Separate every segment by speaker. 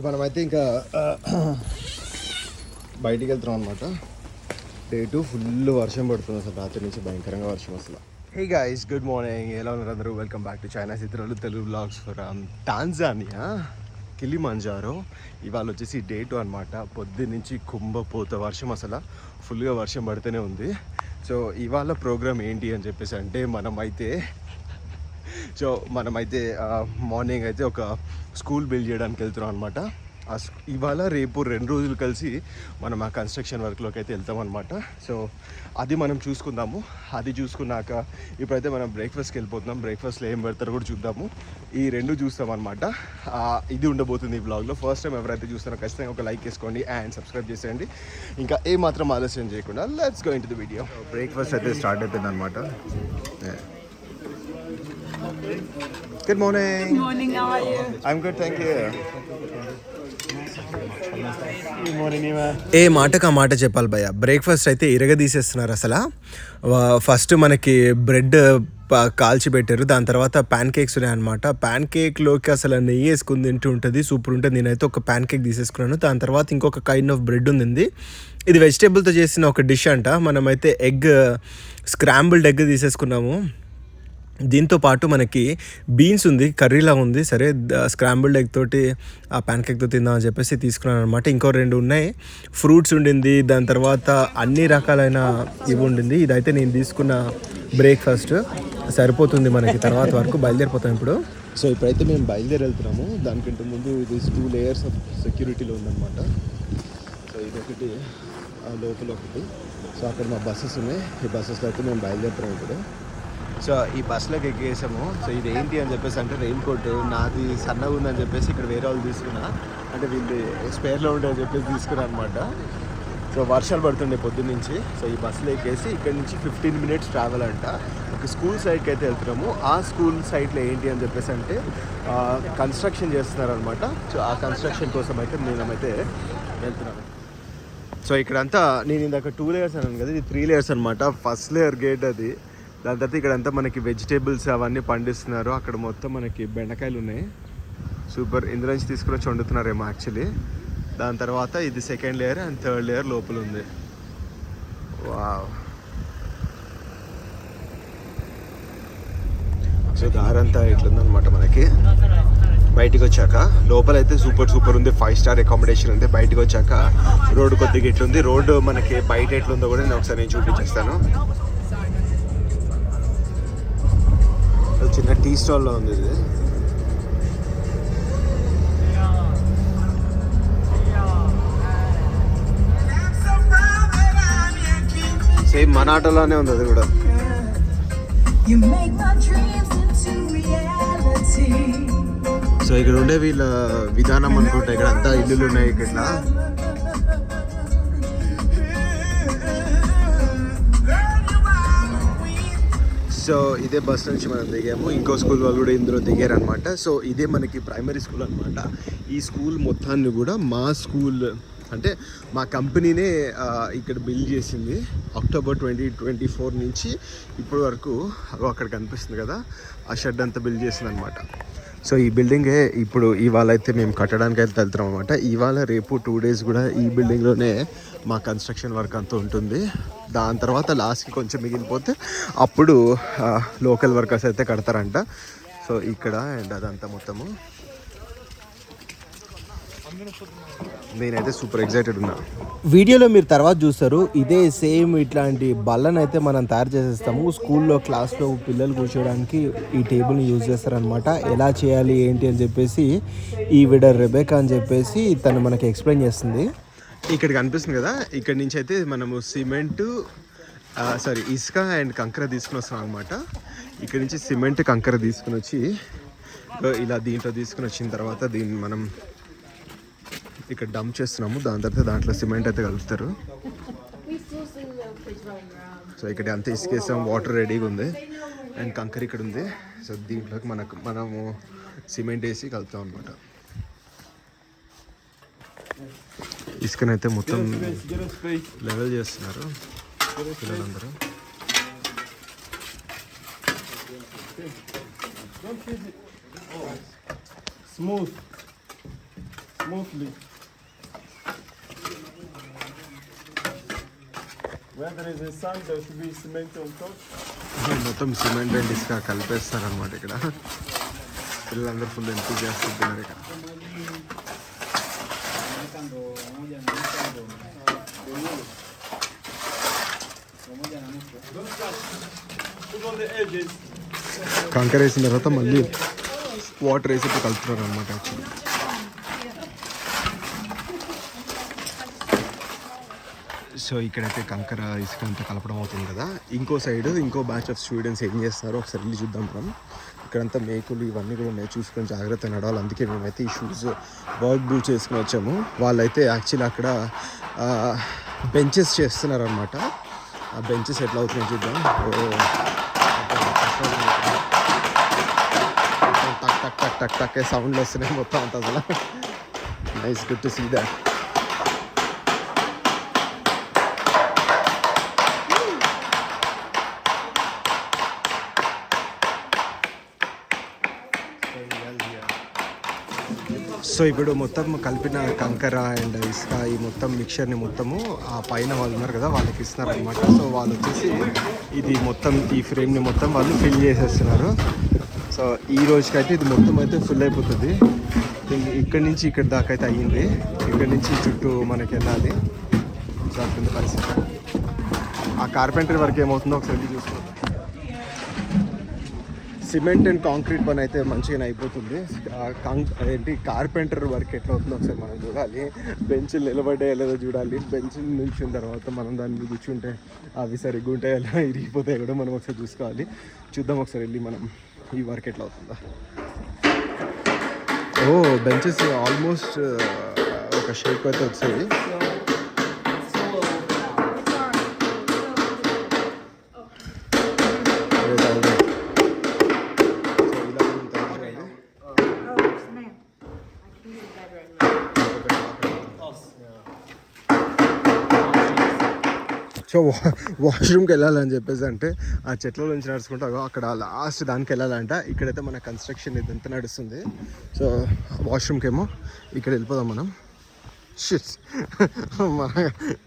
Speaker 1: మనమైతే ఇంకా బయటికి వెళ్తున్నాం అనమాట. డే 2 ఫుల్ వర్షం పడుతుంది అసలు, రాత్రి నుంచి భయంకరంగా వర్షం అసలు. Hey guys, good morning. ఎలా ఉన్నారు అందరూ? వెల్కమ్ బ్యాక్ టు చైనా చిత్రాలు Telugu vlogs from Tanzania, Kilimanjaro. ఇవాళ వచ్చేసి డే 2 అనమాట. పొద్దున్న నుంచి కుంభపోత వర్షం, అసలు ఫుల్గా వర్షం పడుతూనే ఉంది. సో ఇవాళ ప్రోగ్రామ్ ఏంటి అని చెప్పేసి అంటే మనమైతే మార్నింగ్ అయితే ఒక స్కూల్ బిల్డ్ చేయడానికి వెళ్తున్నాం అనమాట. ఇవాళ రేపు 2 రోజులు కలిసి మనం ఆ కన్స్ట్రక్షన్ వర్క్లోకి అయితే వెళ్తాం అనమాట. సో అది మనం చూసుకుందాము. అది చూసుకున్నాక ఇప్పుడైతే మనం బ్రేక్ఫాస్ట్కి వెళ్ళిపోతున్నాం. బ్రేక్ఫాస్ట్లో ఏం పెడతారో కూడా చూద్దాము. ఈ 2 చూస్తాం అనమాట. ఇది ఉండబోతుంది ఈ బ్లాగ్లో. ఫస్ట్ టైం ఎవరైతే చూస్తారో ఖచ్చితంగా ఒక లైక్ వేసుకోండి అండ్ సబ్స్క్రైబ్ చేసేయండి. ఇంకా ఏ మాత్రం ఆలస్యం చేయకుండా let's go into the video. Breakfast అయితే స్టార్ట్ అయిపోయింది అనమాట. Good morning.
Speaker 2: Good morning, how are you?
Speaker 1: I'm good, thank you.
Speaker 3: Good morning, Nima.
Speaker 4: ఏ మాటకు ఆ మాట చెప్పాలి భయ్య. బ్రేక్ఫాస్ట్ అయితే ఇరగదీసేస్తున్నారు అసలు. ఫస్ట్ మనకి బ్రెడ్ కాల్చి పెట్టారు, దాని తర్వాత ప్యాన్ కేక్స్ ఉన్నాయన్నమాట. ప్యాన్ కేక్లోకి అసలు నెయ్యి వేసుకుని తింటూ ఉంటుంది, సూపర్ ఉంటుంది. నేనైతే ఒక ప్యాన్ కేక్ తీసేసుకున్నాను. దాని తర్వాత ఇంకొక కైండ్ ఆఫ్ బ్రెడ్ ఉంది. ఇది వెజిటేబుల్తో చేసిన ఒక డిష్ అంట. మనమైతే స్క్రాంబుల్డ్ ఎగ్ తీసేసుకున్నాము. దీంతో పాటు మనకి బీన్స్ ఉంది, కర్రీలా ఉంది. సరే స్క్రాంబుల్డ్ ఎగ్ తోటి ఆ ప్యాన్ కేక్తో తిందామని చెప్పేసి తీసుకున్నాను అనమాట. ఇంకో 2 ఉన్నాయి. ఫ్రూట్స్ ఉండింది, దాని తర్వాత అన్ని రకాలైన ఇవి ఉండింది. ఇదైతే నేను తీసుకున్న బ్రేక్ఫాస్ట్ సరిపోతుంది మనకి తర్వాత వరకు. బయలుదేరిపోతాం ఇప్పుడు.
Speaker 1: సో ఇప్పుడైతే మేము బయలుదేరి వెళ్తున్నాము. దానికంటే ముందు ఇది 2 లేయర్స్ ఆఫ్ సెక్యూరిటీలో ఉందన్నమాట. సో ఇదొకటి, లోపల ఒకటి. సో అక్కడ మా బస్సెస్ ఉన్నాయి. ఈ బస్సెస్లో అయితే మేము బయలుదేరుతున్నాం ఇప్పుడు. సో ఈ బస్సులోకి ఎక్కేసాము. సో ఇది ఏంటి అని చెప్పేసి అంటే రెయిన్ కోట్. నాది సన్నగా ఉందని చెప్పేసి ఇక్కడ వేరే వాళ్ళు తీసుకున్నా, అంటే వీళ్ళు స్పేర్లో ఉంటాయని చెప్పేసి తీసుకున్నా అనమాట. సో వర్షాలు పడుతుండే పొద్దున్న నుంచి. సో ఈ బస్సులో ఎక్కేసి ఇక్కడ నుంచి 15 మినిట్స్ ట్రావెల్ అంట. ఒక స్కూల్ సైడ్కి అయితే వెళ్తున్నాము. ఆ స్కూల్ సైట్లో ఏంటి అని చెప్పేసి అంటే కన్స్ట్రక్షన్ చేస్తున్నారనమాట. సో ఆ కన్స్ట్రక్షన్ కోసం అయితే నేనైతే వెళ్తున్నాను. సో ఇక్కడంతా నేను ఇందాక 2 లేయర్స్ అన్నాను కదా, ఇది 3 లేయర్స్ అనమాట. ఫస్ట్ లేయర్ గేట్ అది. దాని తర్వాత ఇక్కడంతా మనకి వెజిటేబుల్స్ అవన్నీ పండిస్తున్నారు. అక్కడ మొత్తం మనకి బెండకాయలు ఉన్నాయి, సూపర్. ఇందులో నుంచి తీసుకుని వచ్చి వండుతున్నారేమో యాక్చువల్లీ. దాని తర్వాత ఇది 2nd layer and 3rd layer లోపల ఉంది. వావ్. సో దారంతా ఇట్లుందనమాట మనకి. బయటికి వచ్చాక లోపలైతే సూపర్ ఉంది. 5 స్టార్ అకామిడేషన్ ఉంది. బయటకు వచ్చాక రోడ్డు కొద్దిగా ఇట్లుంది. రోడ్డు మనకి బయట ఎట్లుందో కూడా నేను ఒకసారి చూపించేస్తాను. చిన్న టీ స్టాల్లో ఉంది ఇది. సేమ్ మన ఆటోలోనే ఉంది అది కూడా. సో ఇక్కడ ఉండే వీళ్ళ విధానం అనుకుంటా. ఇక్కడ అంతా ఇల్లులు ఉన్నాయి ఇట్లా. సో ఇదే బస్ నుంచి మనం దిగాము. ఇంకో స్కూల్ వాళ్ళు కూడా ఇందులో దిగారు అనమాట. సో ఇదే మనకి ప్రైమరీ స్కూల్ అనమాట. ఈ స్కూల్ మొత్తాన్ని కూడా మా స్కూల్ అంటే మా కంపెనీనే ఇక్కడ బిల్డ్ చేసింది. అక్టోబర్ 2024 నుంచి ఇప్పటి వరకు అక్కడ కనిపిస్తుంది కదా, ఆ షెడ్ అంతా బిల్డ్ చేసింది అనమాట. సో ఈ బిల్డింగే ఇప్పుడు ఇవాళ అయితే మేము కట్టడానికి అయితే వెళ్తున్నాం అనమాట. ఇవాళ రేపు 2 డేస్ కూడా ఈ బిల్డింగ్లోనే మా కన్స్ట్రక్షన్ వర్క్ అంతా ఉంటుంది. దాని తర్వాత లాస్ట్కి కొంచెం మిగిలిపోతే అప్పుడు లోకల్ వర్కర్స్ అయితే కడతారంట. సో ఇక్కడ అండ్ అదంతా మొత్తము నేనైతే సూపర్ ఎక్సైటెడ్ ఉన్నా.
Speaker 4: వీడియోలో మీరు తర్వాత చూస్తారు. ఇదే సేమ్ ఇట్లాంటి బల్లను అయితే మనం తయారు చేసేస్తాము. స్కూల్లో క్లాస్లో పిల్లలు కూర్చోడానికి ఈ టేబుల్ని యూజ్ చేస్తారనమాట. ఎలా చేయాలి ఏంటి అని చెప్పేసి ఈ విడర్ రెబెకా అని చెప్పేసి తను మనకి ఎక్స్ప్లెయిన్ చేస్తుంది.
Speaker 1: ఇక్కడ కనిపిస్తుంది కదా, ఇక్కడ నుంచి అయితే మనము ఇసుక అండ్ కంకర తీసుకుని వస్తాం అనమాట. ఇక్కడ నుంచి సిమెంట్ కంకర తీసుకుని వచ్చి ఇలా దీంట్లో తీసుకుని వచ్చిన తర్వాత దీన్ని మనం ఇక్కడ డంప్ చేస్తున్నాము. దాని తర్వాత దాంట్లో సిమెంట్ అయితే కలుపుతారు. సో ఇక్కడ అంతా ఇసుకేసాం, వాటర్ రెడీగా ఉంది అండ్ కంకర ఇక్కడ ఉంది. సో దీంట్లోకి మనము సిమెంట్ వేసి కలుపుతాం అనమాట. ఇసుకనైతే మొత్తం లెవెల్ చేస్తున్నారు పిల్లలందరూ.
Speaker 3: Smooth. Mostly. Where there is a sand, there should be cement on top.
Speaker 4: మొత్తం సిమెంట్ అండ్ ఇసుక కలిపేస్తారనమాట ఇక్కడ. పిల్లలందరూ ఫుల్ ఎంతూజియాస్టిక్ చేస్తున్నారు ఇక్కడ. కంకర వేసిన తర్వాత మళ్ళీ వాటర్ వేసి ఇప్పుడు కలుపుతున్నారు అనమాట యాక్చువల్లీ. సో ఇక్కడైతే కంకర ఇసుక అంతా కలపడం అవుతుంది కదా. ఇంకో సైడ్ ఇంకో బ్యాచ్ ఆఫ్ స్టూడెంట్స్ ఏం చేస్తున్నారో ఒకసారి వెళ్ళి చూద్దాం మనం. ఇక్కడంతా మేకులు ఇవన్నీ కూడా ఉన్నాయి, చూసుకొని జాగ్రత్త నడవాలి. అందుకే మేమైతే ఈ షూస్ వర్క్ బూట్ చేసుకుని వచ్చాము. వాళ్ళైతే యాక్చువల్లీ అక్కడ బెంచెస్ చేస్తున్నారు అనమాట. ఆ బెంచెస్ ఎట్లా అవుతున్నాయో చూద్దాం. టక్ టక్ టక్ టక్ టక్ సౌండ్లు వస్తున్నాయి మొత్తం అంతా అసలు. Nice, good to see that. So ఇప్పుడు మొత్తం కలిపిన కంకర అండ్ ఇసుక ఈ మొత్తం మిక్చర్ని మొత్తము ఆ పైన వాళ్ళు ఉన్నారు కదా వాళ్ళకి ఇస్తున్నారు అనమాట. సో వాళ్ళు వచ్చేసి ఇది మొత్తం ఈ ఫ్రేమ్ని మొత్తం వాళ్ళు ఫిల్ చేసేస్తున్నారు. సో ఈ రోజుకైతే ఇది మొత్తం అయితే ఫుల్ అయిపోతుంది. ఇక్కడి నుంచి ఇక్కడి దాకా అయితే అయ్యింది. ఇక్కడి నుంచి చుట్టూ మనకి వెళ్ళాలి. సో అట్లుంది పరిస్థితి. ఆ కార్పెంటరీ వర్క్ ఏమవుతుందో ఒకసారి చూసుకోవాలి. సిమెంట్ అండ్ కాంక్రీట్ పని అయితే మంచిగానే అయిపోతుంది. ఏంటి కార్పెంటర్ వర్క్ ఎట్లా అవుతుందో ఒకసారి మనం చూడాలి. బెంచ్లు నిలబడ్డాయో లేదో చూడాలి. బెంచ్లు నిలిచిన తర్వాత మనం దాని మీద కూర్చుంటే అవి సరిగ్గా ఉంటాయో ఎలా ఇరిగిపోతాయి కూడా మనం ఒకసారి చూసుకోవాలి. చూద్దాం ఒకసారి వెళ్ళి మనం ఈ వర్క్ ఎట్లా అవుతుందా. ఓ బెంచెస్ ఆల్మోస్ట్ ఒక షేప్ అయితే వచ్చేది. సో వాష్రూమ్కి వెళ్ళాలని చెప్పేసి అంటే ఆ చెట్ల నుంచి నడుచుకుంటా అక్కడ లాస్ట్ దానికి వెళ్ళాలంట. ఇక్కడైతే మన కన్స్ట్రక్షన్ ఇదంతా నడుస్తుంది. సో వాష్రూమ్కి ఏమో ఇక్కడ వెళ్ళిపోదాం మనం. షిట్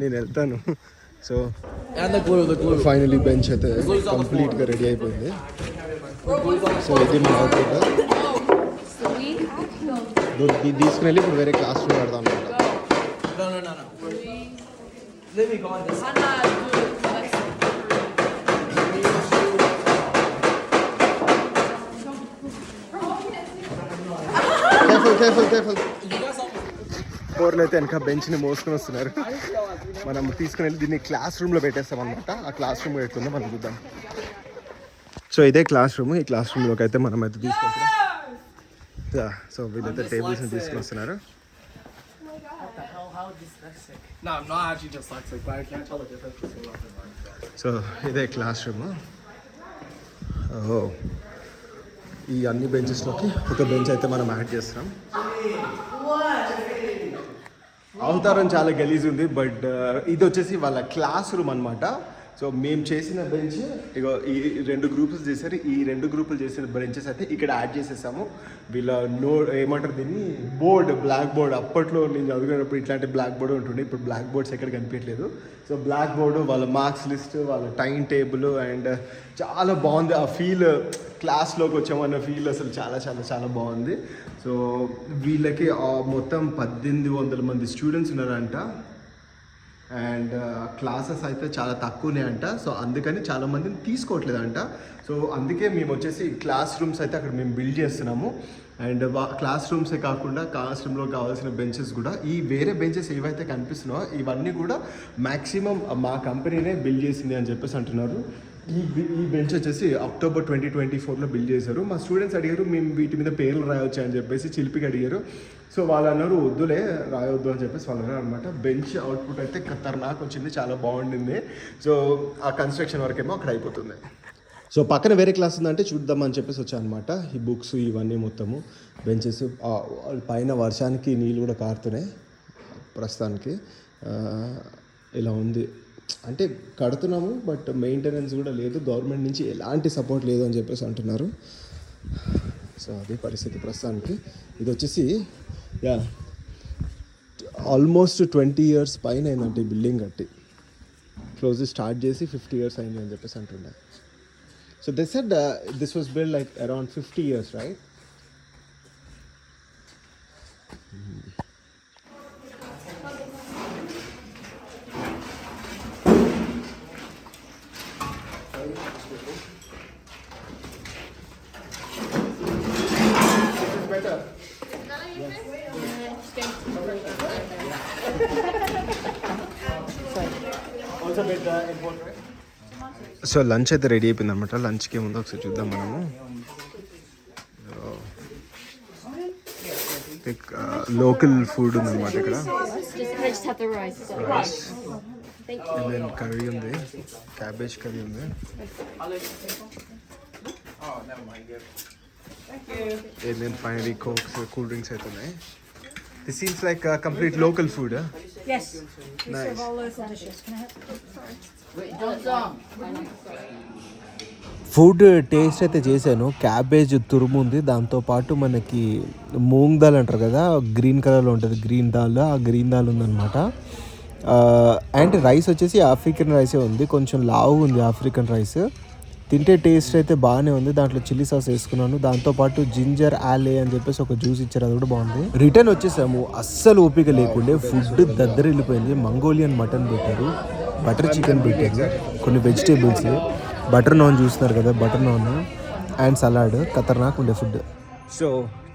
Speaker 4: నేను వెళ్తాను. సో ఫైనలీ బెంచ్ అయితే కంప్లీట్గా రెడీ అయిపోయింది. సో ఇది మన అవుట్పుట్. తీసుకుని వెళ్ళి ఇప్పుడు వేరే క్లాస్ రూమ్ పెడదాం అనమాట.
Speaker 2: Let me go on this.
Speaker 1: Careful. ఫోర్లు అయితే వెనక బెంచ్ని మోసుకొని వస్తున్నారు. మనం తీసుకుని వెళ్ళి దీన్ని క్లాస్ రూమ్లో పెట్టేస్తాం అనమాట. ఆ క్లాస్ రూమ్ ఎట్లుందో మనం చూద్దాం. సో ఇదే క్లాస్ రూమ్. ఈ క్లాస్ రూమ్లోకి అయితే మనం అయితే తీసుకుంటాం. సో వీళ్ళైతే టేబుల్స్ని తీసుకుని వస్తున్నారు.
Speaker 3: No, I'm not actually dyslexic, but I can't tell the difference between left and right.
Speaker 1: So ఇదే క్లాస్ రూమ్. ఈ అన్ని బెంచెస్లోకి ఒక బెంచ్ అయితే మనం యాడ్ చేస్తున్నాం. అవతారం చాలా గలీజ్ ఉంది, బట్ ఇది వచ్చేసి వాళ్ళ క్లాస్ రూమ్ అనమాట. సో మేము చేసిన బెంచ్ ఇగో ఈ 2 గ్రూప్స్ చేశారు. ఈ 2 గ్రూపులు చేసిన బెంచెస్ అయితే ఇక్కడ యాడ్ చేసేసాము. వీళ్ళ ఏమంటారు దీన్ని, బోర్డ్, బ్లాక్ బోర్డ్. అప్పట్లో నేను చదువుకున్నప్పుడు ఇట్లాంటి బ్లాక్ బోర్డ్ ఉంటుండే. ఇప్పుడు బ్లాక్ బోర్డ్స్ ఎక్కడ కనిపించలేదు. సో బ్లాక్ బోర్డు, వాళ్ళ మార్క్స్ లిస్ట్, వాళ్ళ టైం టేబుల్ అండ్ చాలా బాగుంది. ఆ ఫీల్, క్లాస్లోకి వచ్చామన్న ఫీల్ అసలు చాలా చాలా చాలా బాగుంది. సో వీళ్ళకి మొత్తం 1800 మంది స్టూడెంట్స్ ఉన్నారంట. అండ్ క్లాసెస్ అయితే చాలా తక్కువనే అంట. సో అందుకని చాలామందిని తీసుకోవట్లేదంట. సో అందుకే మేము వచ్చేసి క్లాస్ రూమ్స్ అయితే అక్కడ మేము బిల్డ్ చేస్తున్నాము. అండ్ క్లాస్ రూమ్సే కాకుండా క్లాస్ రూమ్లో కావాల్సిన బెంచెస్ కూడా, ఈ వేరే బెంచెస్ ఏవైతే కనిపిస్తున్నాయో ఇవన్నీ కూడా మ్యాక్సిమం మా కంపెనీనే బిల్డ్ చేసింది అని చెప్పేసి అంటున్నారు. ఈ బెంచ్ వచ్చేసి అక్టోబర్ 2024లో బిల్డ్ చేశారు. మా స్టూడెంట్స్ అడిగారు మేము వీటి మీద పేర్లు రాయొచ్చు అని చెప్పేసి చిలిపికి అడిగారు. సో వాళ్ళు అన్నారు వద్దులే రాయొద్దు అని చెప్పేసి వాళ్ళు అన్నారు అనమాట. బెంచ్ అవుట్పుట్ అయితే ఖతర్నాక్ వచ్చింది, చాలా బాగుండింది. సో ఆ కన్స్ట్రక్షన్ వర్క్ ఏమో అక్కడ అయిపోతుంది. సో పక్కన వేరే క్లాస్ ఉందంటే చూద్దామని చెప్పేసి వచ్చాను అనమాట. ఈ బుక్స్ ఇవన్నీ మొత్తము బెంచెస్ పైన వర్షానికి నీళ్ళు కూడా కారుతున్నాయి ప్రస్తుతానికి. ఇలా ఉంది అంటే కడుతున్నాము, బట్ మెయింటెనెన్స్ కూడా లేదు. గవర్నమెంట్ నుంచి ఎలాంటి సపోర్ట్ లేదు అని చెప్పేసి అంటున్నారు. సో అదే పరిస్థితి ప్రస్తుతానికి. ఇది వచ్చేసి ఆల్మోస్ట్ 20 years పైన అయిందంటే ఈ బిల్డింగ్ కట్టి. క్లోజ్ స్టార్ట్ చేసి 50 years అయింది అని చెప్పేసి అంటుండే. So they said this was build like around 50 years, right?
Speaker 4: So lunch అయితే రెడీ అయిపోయింది అనమాట. లంచ్కి ఏముందో ఒకసారి చూద్దాం మనము. లోకల్ ఫుడ్ ఉందన్నమాట ఇక్కడ.
Speaker 5: Just have the rice.
Speaker 4: Then curry ఉంది, క్యాబేజ్ కర్రీ ఉంది. Then finally cokes, cool drinks అయితే ఉన్నాయి. This seems like complete local food.
Speaker 5: Yes. We
Speaker 4: Nice.
Speaker 5: serve all those dishes. Can I have? Sorry.
Speaker 4: Food taste అయితే చేశాను. Cabbage తురుము ఉంది, దాంతోపాటు మనకి మూంగ్ దాల్ అంటారు కదా, గ్రీన్ కలర్లో ఉంటుంది, గ్రీన్ దాల్. ఆ గ్రీన్ దాల్ ఉందన్నమాట. అండ్ రైస్ వచ్చేసి ఆఫ్రికన్ రైసే ఉంది, కొంచెం లావు ఉంది ఆఫ్రికన్ రైస్. తింటే టేస్ట్ అయితే బాగానే ఉంది. దాంట్లో చిల్లీ సాస్ వేసుకున్నాను, దాంతోపాటు జింజర్ ఆలే అని చెప్పేసి ఒక జ్యూస్ ఇచ్చారు, అది కూడా బాగుంది. రిటర్న్ వచ్చేసాము. అస్సలు ఓపిక లేకుండే, ఫుడ్ దగ్గర వెళ్ళిపోయింది. మంగోలియన్ మటన్ పెట్టారు, బటర్ చికెన్ పెట్టారు, కొన్ని వెజిటేబుల్స్, బటర్ నాన్ చూస్తున్నారు కదా, బటర్ నాన్ అండ్ సలాడ్. ఖతర్నాక్ ఉండే ఫుడ్. సో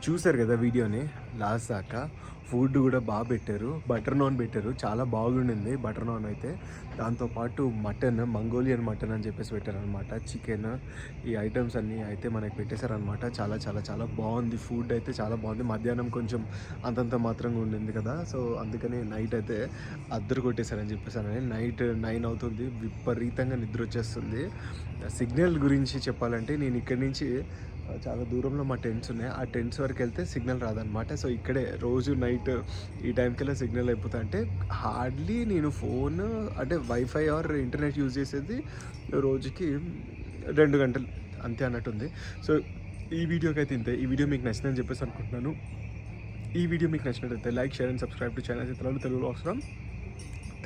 Speaker 4: చూసారు కదా వీడియోని లాస్ట్ దాకా. ఫుడ్ కూడా బాగా పెట్టారు, బటర్ నాన్ పెట్టారు, చాలా బాగుండింది బటర్ నాన్ అయితే. దాంతోపాటు మటన్, మంగోలియన్ మటన్ అని చెప్పేసి పెట్టారనమాట, చికెన్, ఈ ఐటమ్స్ అన్నీ అయితే మనకి పెట్టేశారనమాట. చాలా చాలా చాలా బాగుంది ఫుడ్ అయితే, చాలా బాగుంది. మధ్యాహ్నం కొంచెం అంతంత మాత్రంగా ఉండింది కదా, సో అందుకని నైట్ అయితే అద్దరు కొట్టేశారని చెప్పేసి. నైట్ 9 అవుతుంది, విపరీతంగా నిద్ర వచ్చేస్తుంది. సిగ్నల్ గురించి చెప్పాలంటే, నేను ఇక్కడి నుంచి చాలా దూరంలో మా టెంట్స్ ఉన్నాయి, ఆ టెంట్స్ వరకు వెళ్తే సిగ్నల్ రాదనమాట. సో ఇక్కడే రోజు నైట్ ఈ టైంకి సిగ్నల్ అయిపోతా. అంటే హార్డ్లీ నేను ఫోన్ అంటే వైఫై ఆర్ ఇంటర్నెట్ యూజ్ చేసేది రోజుకి 2 గంటలు అంతే అన్నట్టుంది. సో ఈ వీడియోకి అయితే ఇంతే. ఈ వీడియో మీకు నచ్చిందని చెప్పేసి అనుకుంటున్నాను. ఈ వీడియో మీకు నచ్చినట్లయితే like, share and subscribe to channel. తెలుగులో అవసరం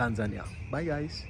Speaker 4: తాంజానియా. Bye guys.